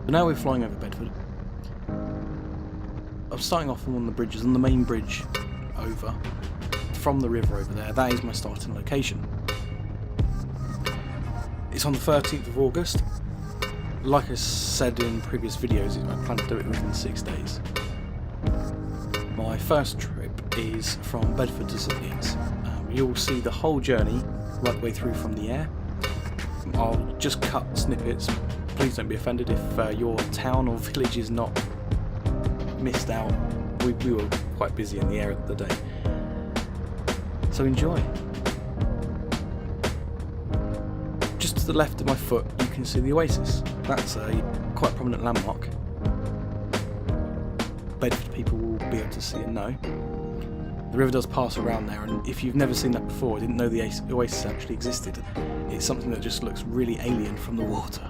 So now we're flying over Bedford. I'm starting off on one of the bridges, on the main bridge over from the river over there. That is my starting location. It's on the 13th of August. Like I said in previous videos, I plan to do it within 6 days. My first trip is from Bedford to St Neots. You'll see the whole journey right the way through from the air. I'll just cut snippets. Please don't be offended if your town or village is not missed out. We were quite busy in the air the day. So enjoy. Just to the left of my foot you can see the Oasis. That's a quite prominent landmark. Bedford people will be able to see and know. The river does pass around there, and if you've never seen that before, didn't know the Oasis actually existed, it's something that just looks really alien from the water.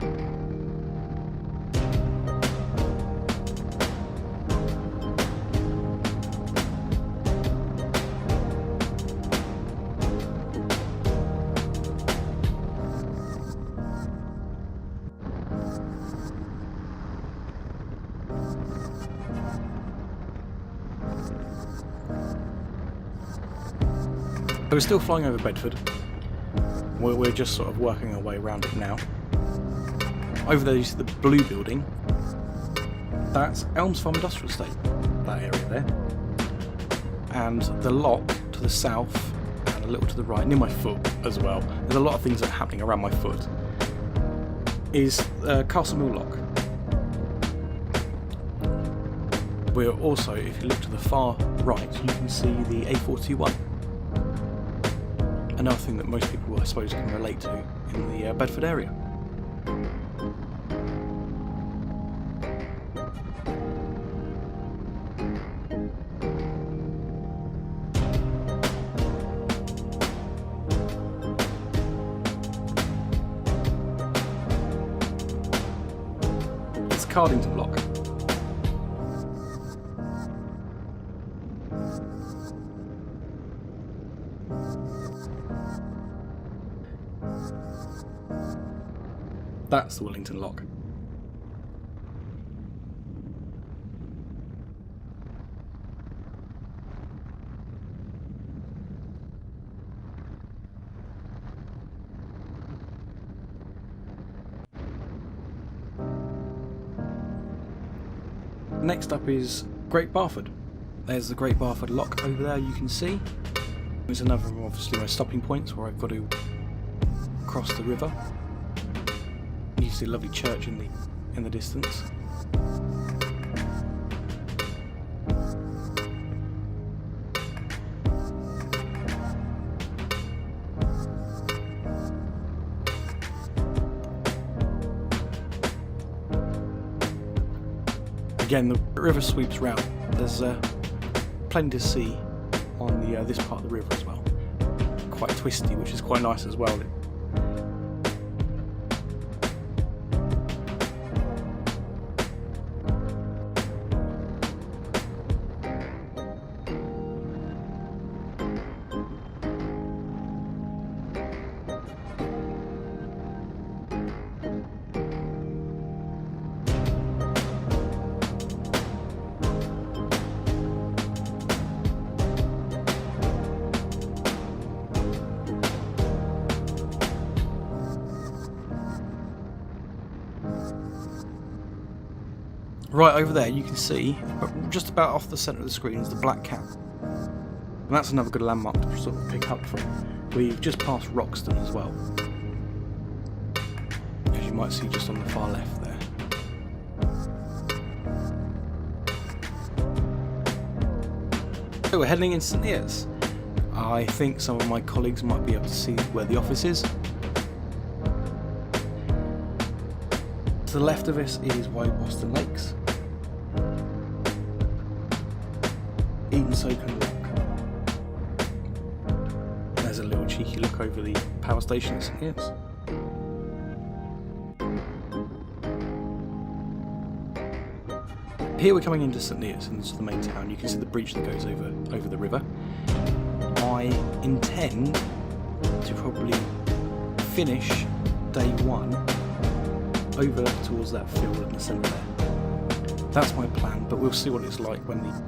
So we're still flying over Bedford. We're just sort of working our way around it now. Over there you see the blue building. That's Elms Farm Industrial Estate, that area there. And the lock to the south and a little to the right, near my foot as well, there's a lot of things that are happening around my foot, is Castle Mill Lock. We're also, if you look to the far right, you can see the A421. Another thing that most people, I suppose, can relate to in the Bedford area. It's Cardington Lock. That's the Wellington Lock. Next up is Great Barford. There's the Great Barford Lock over there, you can see. There's another, obviously, my stopping points where I've got to cross the river. You see a lovely church in the distance. Again, the river sweeps round. There's plenty to see on this part of the river as well. Quite twisty, which is quite nice as well. Right over there you can see, just about off the centre of the screen, is the Black Cat. And that's another good landmark to sort of pick up from. We've just passed Roxton as well, as you might see just on the far left there. So we're heading into St Neots. I think some of my colleagues might be able to see where the office is. To the left of us is Wide Boston Lakes. Eaton Soken Lock. There's a little cheeky look over the power station at St Neots. Here we're coming into St Neots, into the main town. You can see the bridge that goes over the river. I intend to probably finish day one over towards that field in the centre there. That's my plan, but we'll see what it's like when the...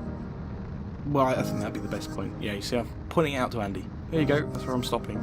Well, I think that'd be the best point. Yeah, you see, I'm pointing it out to Andy. There you go, that's where I'm stopping.